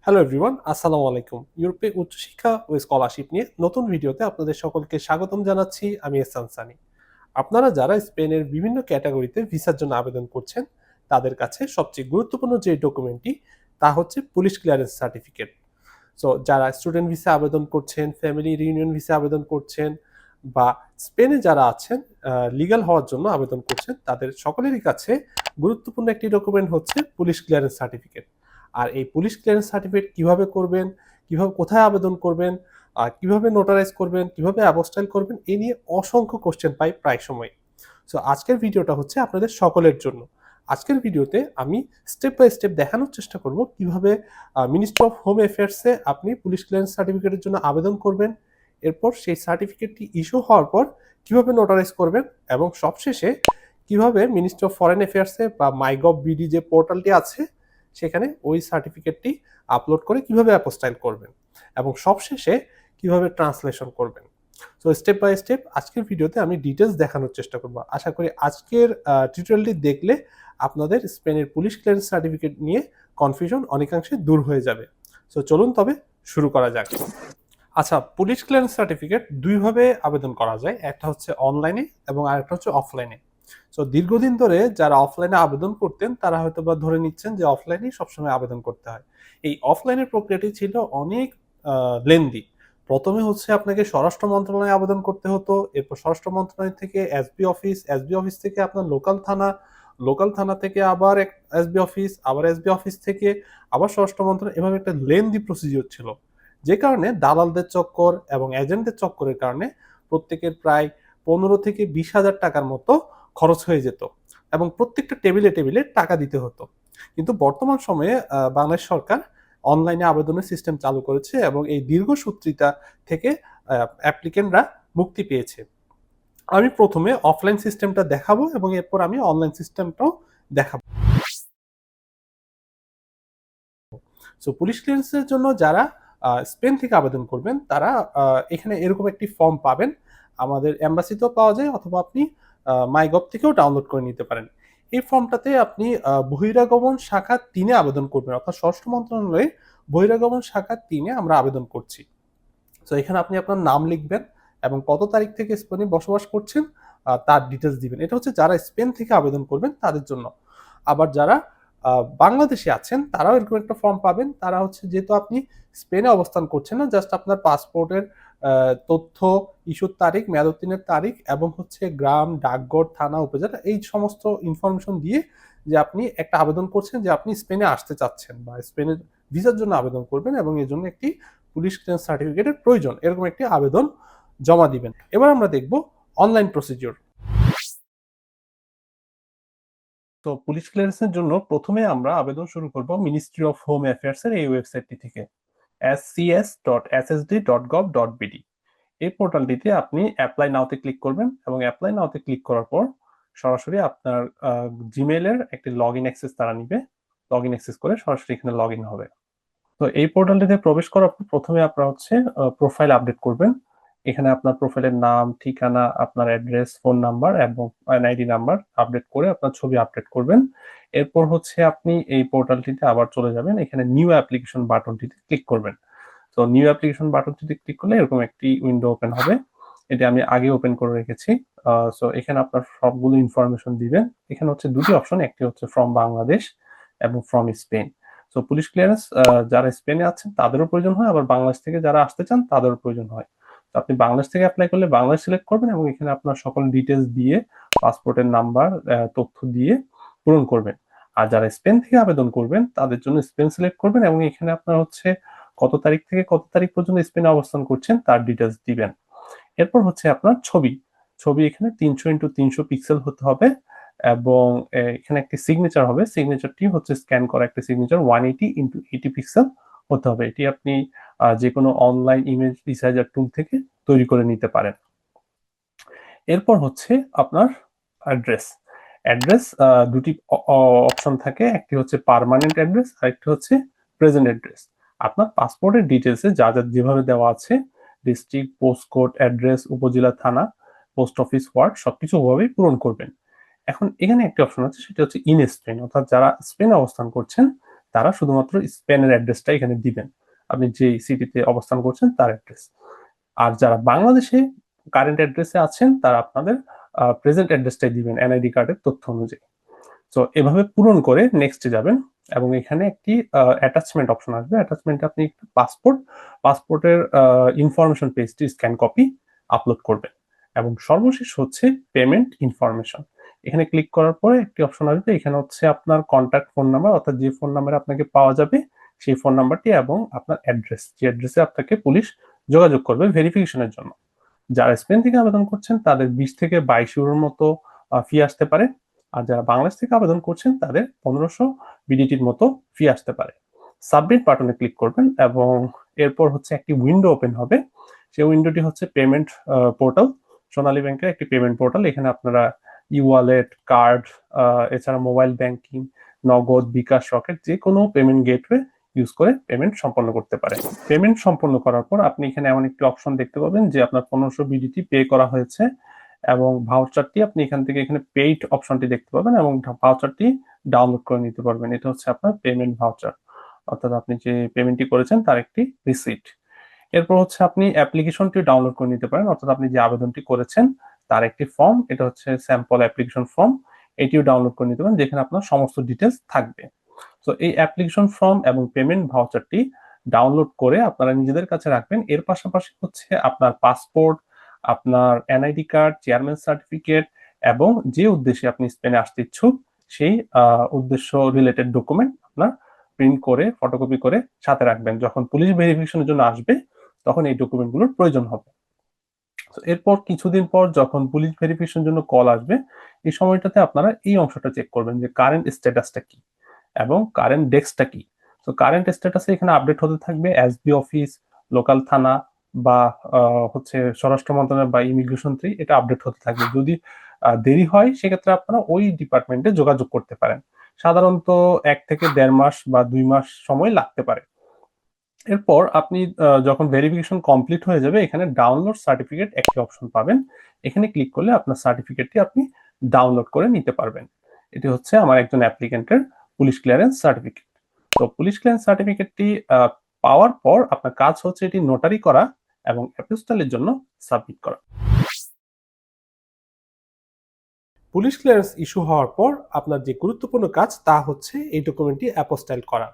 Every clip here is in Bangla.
হ্যালো এভরিওয়ান, আসসালামু আলাইকুম। ইউরোপে উচ্চশিক্ষা ও স্কলারশিপ নিয়ে নতুন ভিডিওতে আপনাদের সকলকে স্বাগতম জানাচ্ছি। আমি এহসান সানি। আপনারা যারা স্পেনের বিভিন্ন ক্যাটাগরিতে ভিসার জন্য আবেদন করছেন, তাদের কাছে সবচেয়ে গুরুত্বপূর্ণ যে ডকুমেন্টটি তা হচ্ছে পুলিশ ক্লিয়ারেন্স সার্টিফিকেট। সো যারা স্টুডেন্ট ভিসা আবেদন করছেন, ফ্যামিলি রিউনিয়ন ভিসা আবেদন করছেন বা স্পেনে যারা আছেন লিগ্যাল হওয়ার জন্য আবেদন করছেন, তাদের সকলেরই কাছে গুরুত্বপূর্ণ একটি ডকুমেন্ট হচ্ছে পুলিশ ক্লিয়ারেন্স সার্টিফিকেট। আর এই পুলিশ ক্লিয়ারেন্স সার্টিফিকেট কিভাবে করবেন, কিভাবে কোথায় আবেদন করবেন, কিভাবে নোটারাইজ করবেন, কিভাবে অ্যাপোস্টাইল করবেন, এই নিয়ে অসংখ্য কোশ্চেন পাই প্রায় সময়। সো আজকের ভিডিওটা হচ্ছে আপনাদের সকলের জন্য। আজকের ভিডিওতে আমি স্টেপ বাই স্টেপ দেখানোর চেষ্টা করব কিভাবে মিনিস্ট্রি অফ হোম অ্যাফেয়ার্সে আপনি পুলিশ ক্লিয়ারেন্স সার্টিফিকেটের জন্য আবেদন করবেন, এরপর সেই সার্টিফিকেটটি ইস্যু হওয়ার পর কিভাবে নোটারাইজ করবেন এবং সবশেষে কিভাবে মিনিস্ট্রি অফ ফরেন অ্যাফেয়ার্সে বা মাইগভ বিডি যে পোর্টালটি আছে সেখানে ওই সার্টিফিকেটটি আপলোড করে কিভাবে অ্যাপোস্টাইল করবেন এবং সবশেষে কিভাবে ট্রান্সলেশন করবেন। সো স্টেপ বাই স্টেপ আজকের ভিডিওতে আমি ডিটেলস দেখানোর চেষ্টা করব। আশা করি আজকের টিউটোরিয়ালটি দেখলে আপনাদের স্পেনের পুলিশ ক্লিয়ারেন্স সার্টিফিকেট নিয়ে কনফিউশন অনেকাংশে দূর হয়ে যাবে। সো চলুন তবে শুরু করা যাক। আচ্ছা, পুলিশ ক্লিয়ারেন্স সার্টিফিকেট দুইভাবে আবেদন করা যায়, একটা হচ্ছে অনলাইনে এবং আরেকটা হচ্ছে অফলাইনে। সো দীর্ঘদিন ধরে যারা অফলাইনে আবেদন করতেন তারা হয়তো বা ধরে নিচ্ছেন যে অফলাইনেই সবসময় আবেদন করতে হয়। এই অফলাইনের প্রক্রিয়াটি ছিল অনেক লেন্দি। প্রথমে হচ্ছে আপনাকে স্বরাষ্ট্র মন্ত্রণালয়ে আবেদন করতে হতো, এরপর স্বরাষ্ট্র মন্ত্রণালয় থেকে এসবি অফিস, এসবি অফিস থেকে আপনার লোকাল থানা, লোকাল থানা থেকে আবার এসবি অফিস, আবার এসবি অফিস থেকে আবার স্বরাষ্ট্র মন্ত্রণালয়, এভাবে একটা লেন্দি প্রসিডিওর ছিল। যে কারণে দালালদের চক্কর এবং এজেন্টদের চক্করের কারণে প্রত্যেকের প্রায় 15 থেকে 20,000 টাকার মতো খরচ হয়ে যেত এবং প্রত্যেকটা টেবিলে টেবিলে টাকা দিতে হতো। কিন্তু বর্তমান সময়ে বাংলাদেশ সরকার অনলাইনে আবেদনের সিস্টেম চালু করেছে এবং এই দীর্ঘসূত্রিতা থেকে অ্যাপ্লিকেন্টরা মুক্তি পেয়েছে। আমি প্রথমে অফলাইন সিস্টেমটা দেখাবো এবং এরপর আমি অনলাইন সিস্টেমটাও দেখাবো। সো পুলিশ ক্লিয়ারেন্সের জন্য যারা স্পেন থেকে আবেদন করবেন তারা এখানে এরকম একটি ফর্ম পাবেন। আমাদের এম্বাসিতেও পাওয়া যায় অথবা আপনি মাইগভ থেকেও ডাউনলোড করে নিতে পারেন। এই ফর্মটাতে আপনি বহিরাগমন শাখা ৩ এ আবেদন করবেন, অর্থাৎ স্বরাষ্ট্র মন্ত্রণালয়ে বহিরাগমন শাখা ৩ এ আমরা আবেদন করছি। সো এখানে আপনি আপনার নাম লিখবেন এবং কত তারিখ থেকে স্পেনে বসবাস করছেন তার ডিটেলস দিবেন। এটা হচ্ছে যারা স্পেন থেকে আবেদন করবেন তাদের জন্য। আবার যারা বাংলাদেশে আছেন তারাও এরকম একটা ফর্ম পাবেন। তারা হচ্ছে যেহেতু আপনি স্পেনে অবস্থান করছেন না, জাস্ট আপনার পাসপোর্টের তথ্য, ইস্যুর তারিখ, মেয়াদোত্তীর্ণের তারিখ এবং হচ্ছে গ্রাম, ডাকঘর, থানা, উপজেলা এই সমস্ত ইনফরমেশন দিয়ে যে আপনি একটা আবেদন করছেন যে আপনি স্পেনে আসতে চাচ্ছেন বা স্পেনের ভিসার জন্য আবেদন করবেন এবং এর জন্য একটি পুলিশ ক্লিয়ারেন্স সার্টিফিকেটের প্রয়োজন, এরকম একটি আবেদন জমা দিবেন। এবার আমরা দেখব অনলাইন প্রসিডিওর। তো পুলিশ ক্লিয়ারেন্সের জন্য প্রথমে আমরা আবেদন শুরু করব মিনিস্ট্রি অফ হোম অ্যাফেয়ার্স এর এই ওয়েবসাইটটি থেকে, scs.ssd.gov.bd। এই পোর্টালটিতে আপনি অ্যাপ্লাই নাওতে ক্লিক করবেন এবং অ্যাপ্লাই নাওতে ক্লিক করার পর সরাসরি আপনার জিমেইলের একটি লগ ইন অ্যাক্সেস তারা নিবে। লগ ইন অ্যাক্সেস করে সরাসরি এখানে লগ ইন হবে। তো এই পোর্টালটিতে প্রবেশ করার পর প্রথমে আপনারা হচ্ছে প্রোফাইল আপডেট করবেন। এখানে আপনার প্রোফাইলের নাম, ঠিকানা, আপনার অ্যাড্রেস, ফোন নাম্বার এবং এনআইডি নাম্বার আপডেট করে আপনার ছবি আপডেট করবেন। এরপর হচ্ছে আপনি এই পোর্টালটিতে আবার চলে যাবেন, এখানে নিউ অ্যাপ্লিকেশন বাটনটিতে ক্লিক করবেন। তো নিউ অ্যাপ্লিকেশন বাটনটিতে ক্লিক করলে এরকম একটি উইন্ডো ওপেন হবে। এটা আমি আগে ওপেন করে রেখেছি। সো এখানে আপনার সবগুলো ইনফরমেশন দিবেন। এখানে হচ্ছে দুটি অপশন, একটি হচ্ছে ফ্রম বাংলাদেশ এবং from Spain. So police clearance যারা স্পেনে আছেন তাদেরও প্রয়োজন হয়, আবার বাংলাদেশ থেকে যারা আসতে চান তাদেরও প্রয়োজন হয়। তো আপনি বাংলাদেশ থেকে অ্যাপ্লাই করলে বাংলাদেশ সিলেক্ট করবেন এবং এখানে আপনার সকল ডিটেলস দিয়ে পাসপোর্টের নাম্বার, তথ্য দিয়ে পূরণ করবেন। আর যারা স্পেন থেকে আবেদন করবেন তাদের জন্য স্পেন সিলেক্ট করবেন এবং এখানে আপনার হচ্ছে কত তারিখ থেকে কত তারিখ পর্যন্ত স্পেনে অবস্থান করছেন তার ডিটেলস দিবেন। এরপর হচ্ছে আপনার ছবি। ছবি এখানে 300x300 পিক্সেল হতে হবে এবং এখানে একটি সিগনেচার হবে। সিগনেচারটি হচ্ছে স্ক্যান করা একটা সিগনেচার 180x80 পিক্সেল হতে হবে। এটি আপনি যেকোনো অনলাইন ইমেজ রিসাইজার টুল থেকে তৈরি করে নিতে পারেন। এরপর হচ্ছে আপনার অ্যাড্রেস। অ্যাড্রেস দুটি অপশন থাকে, একটি হচ্ছে পার্মানেন্ট অ্যাড্রেস আর একটি হচ্ছে প্রেজেন্ট অ্যাড্রেস। আপনার পাসপোর্টের ডিটেলসে যা যা যেভাবে দেওয়া আছে, ডিস্ট্রিক্ট, পোস্ট কোড, অ্যাড্রেস, উপজেলা, থানা, পোস্ট অফিস, ওয়ার্ড সবকিছু ওভাবেই পূরণ করবেন। এখন এখানে একটি অপশন আছে, সেটা হচ্ছে ইন স্পেন, অর্থাৎ যারা স্পেনে অবস্থান করছেন তারা শুধুমাত্র স্পেনের অ্যাড্রেসটা এখানে দিবেন, আপনি যে সিটিতে অবস্থান করছেন তার অ্যাড্রেস। আর যারা বাংলাদেশে কারেন্ট অ্যাড্রেসে আছেন তারা আপনাদের প্রেজেন্ট অ্যাড্রেসটাই দিবেন এনআইডি কার্ডের তথ্য অনুযায়ী। তো এভাবে পূরণ করে নেক্সটে যাবেন এবং এখানে একটি অ্যাটাচমেন্ট অপশন আসবে। অ্যাটাচমেন্টে আপনি পাসপোর্টের ইনফরমেশন পেজটি স্ক্যান কপি আপলোড করবেন এবং সর্বশেষ হচ্ছে পেমেন্ট ইনফরমেশন। এখানে ক্লিক করার পরে একটি অপশন আসবে, এখানে হচ্ছে আপনার কন্ট্যাক্ট ফোন নাম্বার, অর্থাৎ যে ফোন নাম্বারে আপনাকে পাওয়া যাবে সেই ফোন নাম্বারটি এবং আপনার অ্যাড্রেস, যে অ্যাড্রেসে আপনাকে পুলিশ যোগাযোগ করবে ভেরিফিকেশনের জন্য। যারা স্পেন থেকে আবেদন করছেন তাদের 20 থেকে 22 ইউরোর মতো ফি আসতে পারে, আর যারা বাংলাদেশ থেকে আবেদন করছেন তাদের 1500 বিডিটির মতো ফি আসতে পারে। সাবমিট বাটনে ক্লিক করবেন এবং এরপর হচ্ছে একটি উইন্ডো ওপেন হবে। সেই উইন্ডোটি হচ্ছে পেমেন্ট পোর্টাল, সোনালী ব্যাংকের একটি পেমেন্ট পোর্টাল। এখানে আপনারা ই ওয়ালেট, কার্ড, এছাড়া মোবাইল ব্যাংকিং, নগদ, বিকাশ, রকেট যে কোনো পেমেন্ট গেটওয়ে ইউজ করে পেমেন্ট সম্পন্ন করতে পারে। পেমেন্ট সম্পন্ন করার পর আপনি এখানে এমন একটি অপশন দেখতে পাবেন যে আপনার 1500 বিডিটি পে করা হয়েছে এবং ভাউচারটি আপনি এখান থেকে এখানে পেইড অপশনটি দেখতে পাবেন এবং ভাউচারটি ডাউনলোড করে নিতে পারবেন। এটা হচ্ছে আপনার পেমেন্ট ভাউচার, অর্থাৎ আপনি যে পেমেন্টটি করেছেন তার একটি রিসিট। এরপর হচ্ছে আপনি অ্যাপ্লিকেশনটি ডাউনলোড করে নিতে পারেন, অর্থাৎ আপনি যে আবেদনটি করেছেন তার একটি ফর্ম, এটা হচ্ছে স্যাম্পল অ্যাপ্লিকেশন ফর্ম, এটিও ডাউনলোড করে নিতে পারেন যেখানে আপনার সমস্ত ডিটেলস থাকবে। তো এই অ্যাপ্লিকেশন ফর্ম এবং পেমেন্ট ভাউচারটি ডাউনলোড করে আপনারা নিজেদের কাছে রাখবেন। এর পাশাপাশি হচ্ছে আপনার পাসপোর্ট, আপনার এনআইডি কার্ড, চেয়ারম্যান সার্টিফিকেট এবং যে উদ্দেশ্যে আপনি স্পেনে আসতে ইচ্ছুক সেই উদ্দেশ্য রিলেটেড ডকুমেন্ট আপনার প্রিন্ট করে ফটোকপি করে সাথে রাখবেন। যখন পুলিশ ভেরিফিকেশনের জন্য আসবে তখন এই ডকুমেন্টগুলোর প্রয়োজন হবে। এরপর কিছুদিন পর যখন পুলিশ ভেরিফিকেশনের জন্য কল আসবে, এই সময়টাতে আপনারা এই অংশটা চেক করবেন যে কারেন্ট স্ট্যাটাসটা কি এবং কারেন্ট ডেস্কটা কি। তো কারেন্ট স্ট্যাটাসে এখানে আপডেট হতে থাকবে এসবি অফিস, লোকাল থানা বা হচ্ছে স্বরাষ্ট্র মন্ত্রণালয় বা ইমিগ্রেশন 3, এটা আপডেট হতে থাকবে। যদি দেরি হয় সেক্ষেত্রে আপনারা ওই ডিপার্টমেন্টে যোগাযোগ করতে পারেন। সাধারণত 1 থেকে 1.5 মাস বা 2 মাস সময় লাগতে পারে। এরপর আপনি যখন ভেরিফিকেশন কমপ্লিট হয়ে যাবে এখানে ডাউনলোড সার্টিফিকেট একটি অপশন পাবেন। এখানে ক্লিক করলে আপনার সার্টিফিকেটটি আপনি ডাউনলোড করে নিতে পারবেন। এটি হচ্ছে আমার একজন অ্যাপ্লিকেন্টের পুলিশ ক্লিয়ারেন্স সার্টিফিকেট। তো পুলিশ ক্লিয়ারেন্স সার্টিফিকেটটি পাওয়ার পর আপনার কাজ হচ্ছে এটি নোটারি করা এবং অ্যাপোস্টাইলের জন্য সাবমিট করা। পুলিশ ক্লিয়ারেন্স ইস্যু হওয়ার পর আপনার যে গুরুত্বপূর্ণ কাজ তা হচ্ছে এই ডকুমেন্টটি অ্যাপোস্টাইল করা।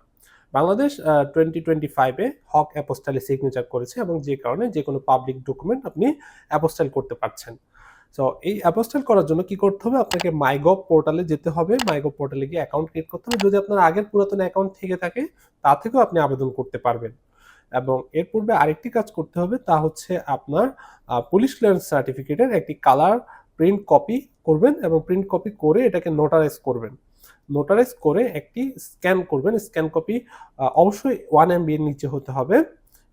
বাংলাদেশ 2025-এ হক অ্যাপোস্টাইলে সিগনেচার করেছে এবং যে কারণে যে কোনো পাবলিক ডকুমেন্ট আপনি অ্যাপোস্টাইল করতে পারছেন। সো এই অ্যাপোস্টাইল করার জন্য কি করতে হবে, আপনাকে মাইগভ পোর্টালে যেতে হবে। মাইগভ পোর্টালে গিয়ে অ্যাকাউন্ট ক্রিয়েট করতে হবে। যদি আপনার আগের পুরাতন অ্যাকাউন্ট থেকে থাকে তা থেকেও আপনি আবেদন করতে পারবেন। এবং এর পূর্বে আরেকটি কাজ করতে হবে, তা হচ্ছে আপনার পুলিশ ক্লিয়ারেন্স সার্টিফিকেটের একটি কালার প্রিন্ট কপি করবেন এবং প্রিন্ট কপি করে এটাকে নোটারাইজ করবেন। নোটারাইজ করে একটি স্ক্যান করবেন। স্ক্যান কপি অবশ্যই 1 MB এর নিচে হতে হবে।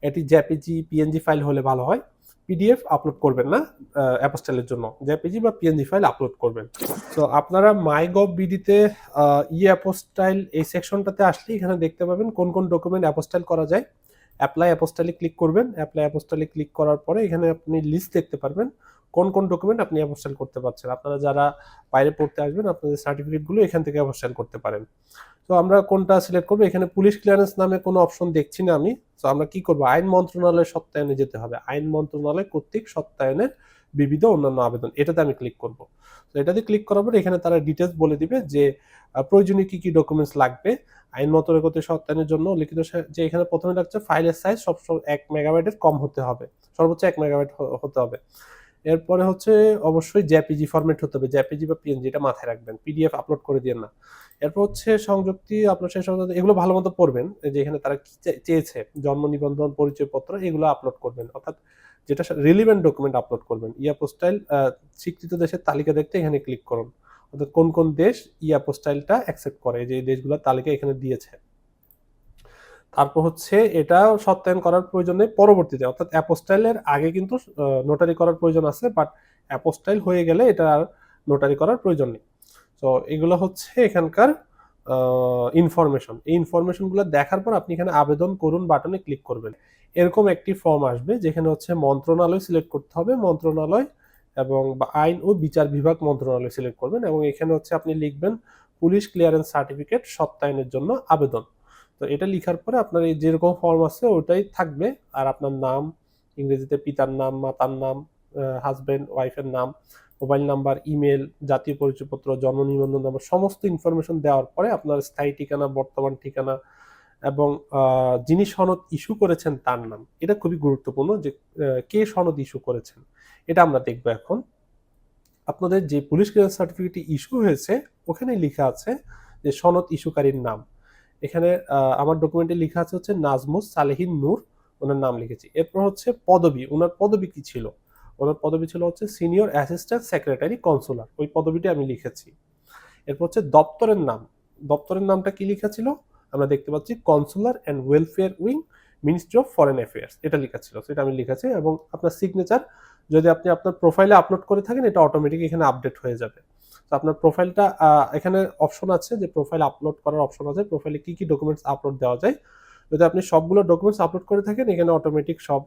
এটি জেপিজি, পিএনজি ফাইল হলে ভালো হয়। পিডিএফ আপলোড করবেন না অ্যাপোস্টাইলের জন্য, জেপিজি বা পিএনজি ফাইল আপলোড করবেন। তো আপনারা মাইগভ বিডিতে ই অ্যাপোস্টাইল এই সেকশনটাতে আসলে এখানে দেখতে পাবেন কোন কোন ডকুমেন্ট অ্যাপোস্টাইল করা যায়। অ্যাপ্লাই অ্যাপোস্টাইলে ক্লিক করবেন। অ্যাপ্লাই অ্যাপোস্টাইলে ক্লিক করার পরে এখানে আপনি লিস্ট দেখতে পারবেন কোন কোন ডকুমেন্ট আপনি অ্যাপোস্টাইল করতে পারছেন। আপনারা যারা বাইরে পড়তে আসবেন আপনাদের সার্টিফিকেটগুলো এখান থেকে অ্যাপোস্টাইল করতে পারেন। তো আমরা কোনটা সিলেক্ট করব, এখানে পুলিশ ক্লিয়ারেন্স নামে কোনো অপশন দেখছি না আমি। তো আমরা কি করব, আইন মন্ত্রণালয়ের সত্যায়নে যেতে হবে। আইন মন্ত্রণালয় কর্তৃক সত্যায়নের বিবিধ অন্যান্য আবেদন, এটাতে আমি ক্লিক করব। তো এটাতে ক্লিক করার পরে এখানে তারা ডিটেলস বলে দিবে যে প্রয়োজনীয় কি কি ডকুমেন্টস লাগবে আইন মন্ত্রণালয় কর্তৃক সত্যায়নের জন্য। লিখিত যে এখানে প্রথমে লাগছে ফাইলের সাইজ সবসময় 1 মেগাবাইটের কম হতে হবে, সর্বোচ্চ 1 মেগাবাইট হতে হবে। এরপরে হচ্ছে অবশ্যই জেপিজি ফরম্যাট হতে হবে, জেপিজি বা পিএনজি, এটা মাথায় রাখবেন। পিডিএফ আপলোড করে দিয়েন না। এরপর হচ্ছে সংযুক্তি, আপনার সেই সংযুক্তি এগুলো ভালো মতো পড়বেন, যে এখানে তারা কি চেয়েছে, জন্ম নিবন্ধন, পরিচয়পত্র, এগুলো আপলোড করবেন, অর্থাৎ যেটা রিলিভেন্ট ডকুমেন্ট আপলোড করবেন। অ্যাপোস্টাইল স্বীকৃত দেশের তালিকা দেখতে এখানে ক্লিক করুন, অর্থাৎ কোন কোন দেশ অ্যাপোস্টাইলটা অ্যাকসেপ্ট করে, যে দেশগুলোর তালিকা এখানে দিয়েছে। তারপর হচ্ছে এটা সত্যায়ন করার প্রয়োজন নেই পরবর্তীতে, অর্থাৎ অ্যাপোস্টাইলের আগে কিন্তু নোটারি করার প্রয়োজন আছে, বাট অ্যাপোস্টাইল হয়ে গেলে এটা আর নোটারি করার প্রয়োজন নেই। তো এগুলো হচ্ছে এখানকার ইনফরমেশন। এই ইনফরমেশনগুলো দেখার পর আপনি এখানে আবেদন করুন বাটনে ক্লিক করবেন। এরকম একটি ফর্ম আসবে যেখানে হচ্ছে মন্ত্রণালয় সিলেক্ট করতে হবে, মন্ত্রণালয় এবং আইন ও বিচার বিভাগ মন্ত্রণালয় সিলেক্ট করবেন এবং এখানে হচ্ছে আপনি লিখবেন পুলিশ ক্লিয়ারেন্স সার্টিফিকেট সত্যায়নের জন্য আবেদন। তো এটা লিখার পরে আপনার এই যেরকম ফর্ম আছে ওটাই থাকবে, আর আপনার নাম, ইংরেজিতে পিতার নাম, মাতার নাম, হাজবেন্ড ওয়াইফের নাম, মোবাইল নাম্বার, ইমেল, জাতীয় পরিচয়পত্র, জন্ম নিবন্ধন নম্বর, সমস্ত ইনফরমেশন দেওয়ার পরে আপনার স্থায়ী ঠিকানা, বর্তমান ঠিকানা এবং যিনি সনদ ইস্যু করেছেন তার নাম। এটা খুবই গুরুত্বপূর্ণ যে কে সনদ ইস্যু করেছেন, এটা আমরা দেখবো এখন। আপনাদের যে পুলিশ ক্লিয়ারেন্স সার্টিফিকেট ইস্যু হয়েছে ওখানে লেখা আছে যে সনদ ইস্যুকারীর নাম। এখানে আমার ডকুমেন্টে লেখা আছে হচ্ছে নাজমুস সালেহিন নূর, ওনার নাম লিখেছি। এরপর হচ্ছে পদবি, ওনার পদবি কি ছিল? ওনার পদবি ছিল হচ্ছে সিনিয়র অ্যাসিস্ট্যান্ট সেক্রেটারি কনসুলার, ওই পদবিটি আমি লিখেছি। এরপর হচ্ছে দপ্তরের নাম, দপ্তরের নামটা কি লেখা ছিল? আমরা দেখতে পাচ্ছি consular and welfare wing, ministry of foreign affairs, এটা লেখা ছিল, সেটা আমি লিখেছি। এবং আপনার সিগনেচার যদি আপনি আপনার প্রোফাইলে আপলোড করে থাকেন এটা অটোমেটিক এখানে আপডেট হয়ে যাবে। তো আপনার প্রোফাইলটা এখানে অপশন আছে যে প্রোফাইল আপলোড করার অপশন আছে, প্রোফাইলে কি কি ডকুমেন্টস আপলোড দেওয়া যায়। যদি আপনি সবগুলো ডকুমেন্টস আপলোড করে থাকেন এখানে অটোমেটিক সব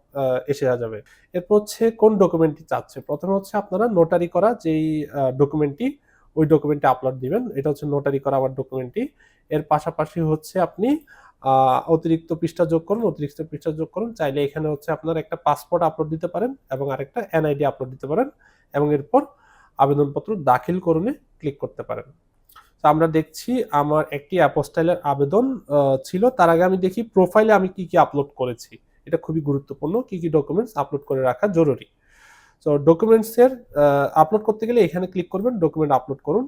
এসে যাবে। এরপর হচ্ছে কোন ডকুমেন্টটি চাচ্ছে, প্রথমে হচ্ছে আপনারা নোটারি করা যেই ডকুমেন্টটি, ওই ডকুমেন্টটি আপলোড দিবেন। এটা হচ্ছে নোটারি করা আমার ডকুমেন্টটি। এর পাশাপাশি হচ্ছে আপনি অতিরিক্ত পৃষ্ঠা যোগ করুন, অতিরিক্ত পৃষ্ঠা যোগ করুন। চাইলে এখানে হচ্ছে আপনার একটা পাসপোর্ট আপলোড দিতে পারেন এবং আরেকটা এনআইডি আপলোড দিতে পারেন এবং এরপর আবেদনপত্র দাখিল করুনে ক্লিক করতে পারেন। তো আমরা দেখছি আমার একটি অ্যাপোস্টাইলের আবেদন ছিল। তার আগে আমি দেখি প্রোফাইলে আমি কি কি আপলোড করেছি, এটা খুবই গুরুত্বপূর্ণ, কি কি ডকুমেন্টস আপলোড করে রাখা জরুরি। তো ডকুমেন্টসের আপলোড করতে গেলে এখানে ক্লিক করবেন, ডকুমেন্ট আপলোড করুন।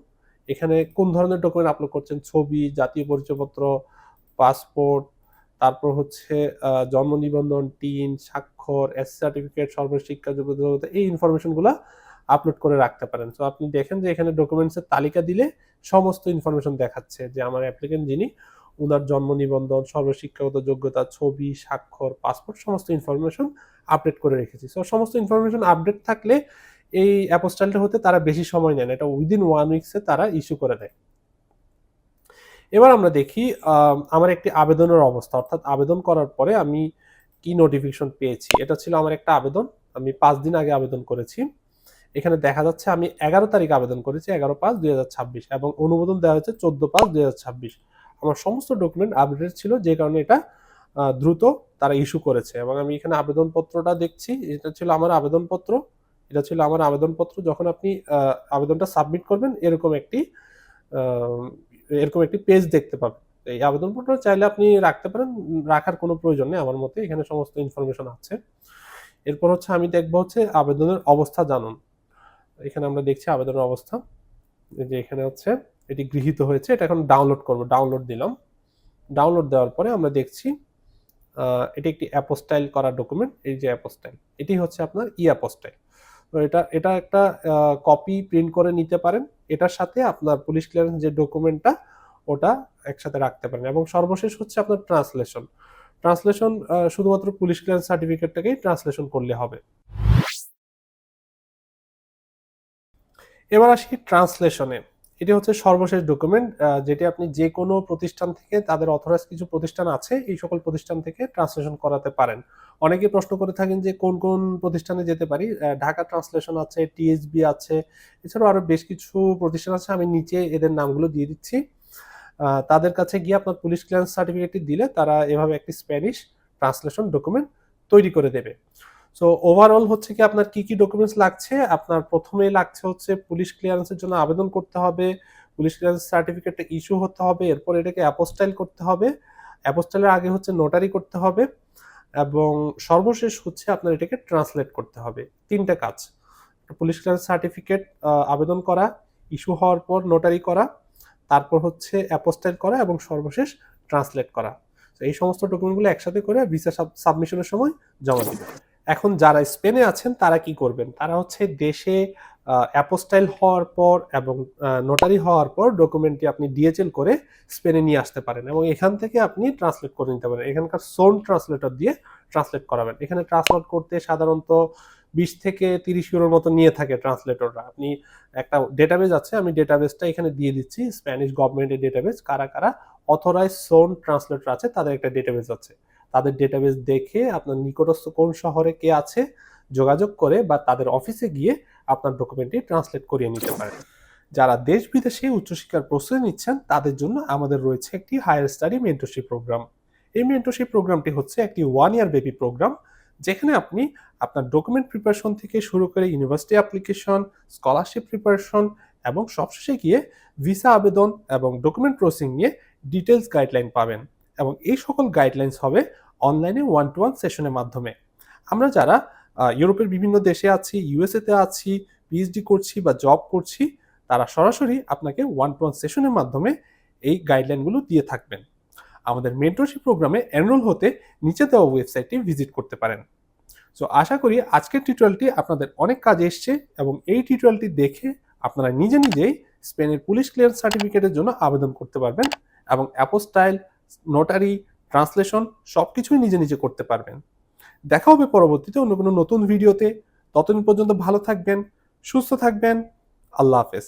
এখানে কোন ধরনের ডকুমেন্ট আপলোড করছেন, ছবি, জাতীয় পরিচয়পত্র, পাসপোর্ট, তারপর হচ্ছে জন্ম নিবন্ধন, টিন, স্বাক্ষর, এস সার্টিফিকেট, সর্বশেষ শিক্ষা যোগ্যতা, এই ইনফরমেশনগুলো আপলোড করে রাখতে পারেন। তো আপনি দেখেন যে এখানে ডকুমেন্টসের তালিকা দিলে সমস্ত ইনফরমেশন দেখাচ্ছে যে আমার অ্যাপ্লিকেন্ট যিনি, ওনার জন্ম নিবন্ধন, সর্বশিক্ষাগত যোগ্যতা, ছবি, স্বাক্ষর, পাসপোর্ট, সমস্ত ইনফরমেশন আপডেট করে রেখেছি। সো সমস্ত ইনফরমেশন আপডেট থাকলে এই অ্যাপোস্টাইলটা হতে তারা বেশি সময় নেন, এটা উইদিন 1 উইকসে তারা ইস্যু করে দেয়। এবার আমরা দেখি আমার একটি আবেদনের অবস্থা, অর্থাৎ আবেদন করার পরে আমি কি নোটিফিকেশন পেয়েছি। এটা ছিল আমার একটা আবেদন, আমি 5 দিন আগে আবেদন করেছি। এখানে দেখা যাচ্ছে আমি 11 তারিখ আবেদন করেছি, 11/5/2026, এবং অনুমোদন দেওয়া হয়েছে 14/5/2026। আমার সমস্ত ডকুমেন্ট আপডেটেড ছিল, যে কারণে এটা দ্রুত তারা ইস্যু করেছে। এবং আমি এখানে আবেদনপত্রটা দেখছি, এটা ছিল আমার আবেদনপত্র, এটা ছিল আমার আবেদনপত্র। যখন আপনি আবেদনটা সাবমিট করবেন এরকম একটি পেজ দেখতে পাবেন। এই আবেদনপত্র চাইলে আপনি রাখতে পারেন, রাখার কোনো প্রয়োজন নেই আমার মতে, এখানে সমস্ত ইনফরমেশন আছে। এরপর হচ্ছে আমি দেখবো হচ্ছে আবেদনের অবস্থা জানুন। এখানে আমরা দেখছি আবেদনের অবস্থা, যে এখানে হচ্ছে এটি গৃহীত হয়েছে, এটা এখন ডাউনলোড করব। ডাউনলোড দিলাম, ডাউনলোড দেওয়ার পরে আমরা দেখছি এটি একটি অ্যাপোস্টাইল করা ডকুমেন্ট। এই যে অ্যাপোস্টাইল, এটি হচ্ছে আপনার ই অ্যাপোস্টাইল। তো এটা একটা কপি প্রিন্ট করে নিতে পারেন, এটার সাথে আপনার পুলিশ ক্লিয়ারেন্স যে ডকুমেন্টটা ওটা একসাথে রাখতে পারেন। এবং সর্বশেষ হচ্ছে আপনার ট্রান্সলেশন। ট্রান্সলেশন শুধুমাত্র পুলিশ ক্লিয়ারেন্স সার্টিফিকেটটাকেই ট্রান্সলেশন করলে হবে। এবার আসি ট্রান্সলেশনে। এটি হচ্ছে সর্বশেষ ডকুমেন্ট, যেটি আপনি যে কোনো প্রতিষ্ঠান থেকে, তাদের অথরাইজ কিছু প্রতিষ্ঠান আছে, এই সকল প্রতিষ্ঠান থেকে ট্রান্সলেশন করাতে পারেন। অনেকে প্রশ্ন করে থাকেন যে কোন কোন প্রতিষ্ঠানে যেতে পারি। ঢাকা ট্রান্সলেশন আছে, টিএসবি আছে, এছাড়াও আরো বেশ কিছু প্রতিষ্ঠান আছে, আমি নিচে এদের নামগুলো দিয়ে দিচ্ছি। তাদের কাছে গিয়ে আপনার পুলিশ ক্লিয়ারেন্স সার্টিফিকেটটি দিলে তারা এভাবে একটি স্প্যানিশ ট্রান্সলেশন ডকুমেন্ট তৈরি করে দেবে। সো ওভারঅল হচ্ছে কি আপনার কি কি ডকুমেন্টস লাগছে, আপনার প্রথমেই লাগছে হচ্ছে পুলিশ ক্লিয়ারেন্সের জন্য আবেদন করতে হবে, পুলিশ ক্লিয়ারেন্স সার্টিফিকেটটা ইস্যু হতে হবে, এরপর এটাকে অ্যাপোস্টাইল করতে হবে, অ্যাপোস্টাইলের আগে হচ্ছে নোটারি করতে হবে, এবং সর্বশেষ হচ্ছে আপনার এটাকে ট্রান্সলেট করতে হবে। 3টে কাজ, পুলিশ ক্লিয়ারেন্স সার্টিফিকেট আবেদন করা, ইস্যু হওয়ার পর নোটারি করা, তারপর হচ্ছে অ্যাপোস্টাইল করা, এবং সর্বশেষ ট্রান্সলেট করা। এই সমস্ত ডকুমেন্টগুলো একসাথে করে ভিসা সাবমিশনের সময় জমা দিবেন। এখন যারা স্পেনে আছেন তারা কি করবেন, তারা হচ্ছে দেশে অ্যাপোস্টাইল হওয়ার পর এবং নোটারি হওয়ার পর ডকুমেন্টটি আপনি ডিএচএল করে স্পেনে নিয়ে আসতে পারেন এবং এখান থেকে আপনি ট্রান্সলেট করে নিতে পারেন। এখানকার সোন ট্রান্সলেটর দিয়ে ট্রান্সলেট করাবেন। এখানে ট্রান্সলেট করতে সাধারণত 20 থেকে 30 ইউরোর মতো নিয়ে থাকে ট্রান্সলেটররা। আপনি একটা ডেটাবেজ আছে, আমি ডেটাবেজটা এখানে দিয়ে দিচ্ছি, স্প্যানিশ গভর্নমেন্টের ডেটাবেজ। কারা কারা অথরাইজ সোন ট্রান্সলেটর আছে তাদের একটা ডেটাবেজ আছে। তাদের ডেটাবেস দেখে আপনার নিকটস্থ কোন শহরে কে আছে যোগাযোগ করে বা তাদের অফিসে গিয়ে আপনার ডকুমেন্টটি ট্রান্সলেট করিয়ে নিতে পারেন। যারা দেশ বিদেশে উচ্চশিক্ষার প্রস্তুতি নিচ্ছেন তাদের জন্য আমাদের রয়েছে একটি হায়ার স্টাডি মেন্টরশিপ প্রোগ্রাম। এই মেন্টরশিপ প্রোগ্রামটি হচ্ছে একটি 1 ইয়ার ব্যাপী প্রোগ্রাম, যেখানে আপনি আপনার ডকুমেন্ট প্রিপারেশন থেকে শুরু করে ইউনিভার্সিটি অ্যাপ্লিকেশন, স্কলারশিপ প্রিপারেশন এবং সবশেষে গিয়ে ভিসা আবেদন এবং ডকুমেন্ট প্রসেসিং নিয়ে ডিটেলস গাইডলাইন পাবেন। এবং এই সকল গাইডলাইন্স হবে অনলাইনে 1-to-1 সেশনের মাধ্যমে। আমরা যারা ইউরোপের বিভিন্ন দেশে আছি, ইউএসএতে আছি, পিএইচডি করছি বা জব করছি, তারা সরাসরি আপনাকে 1-to-1 সেশনের মাধ্যমে এই গাইডলাইনগুলো দিয়ে থাকবেন। আমাদের মেন্টরশিপ প্রোগ্রামে এনরোল হতে নিচে দেওয়া ওয়েবসাইটটি ভিজিট করতে পারেন। সো আশা করি আজকের টিউটোরিয়ালটি আপনাদের অনেক কাজে এসছে এবং এই টিউটোরিয়ালটি দেখে আপনারা নিজেই স্পেনের পুলিশ ক্লিয়ারেন্স সার্টিফিকেটের জন্য আবেদন করতে পারবেন এবং অ্যাপোস্টাইল, নোটারি, ট্রান্সলেশন সবকিছুই নিজে করতে পারবেন। দেখা হবে পরবর্তীতে অন্য কোনো নতুন ভিডিওতে। ততদিন পর্যন্ত ভালো থাকবেন, সুস্থ থাকবেন। আল্লাহ হাফেজ।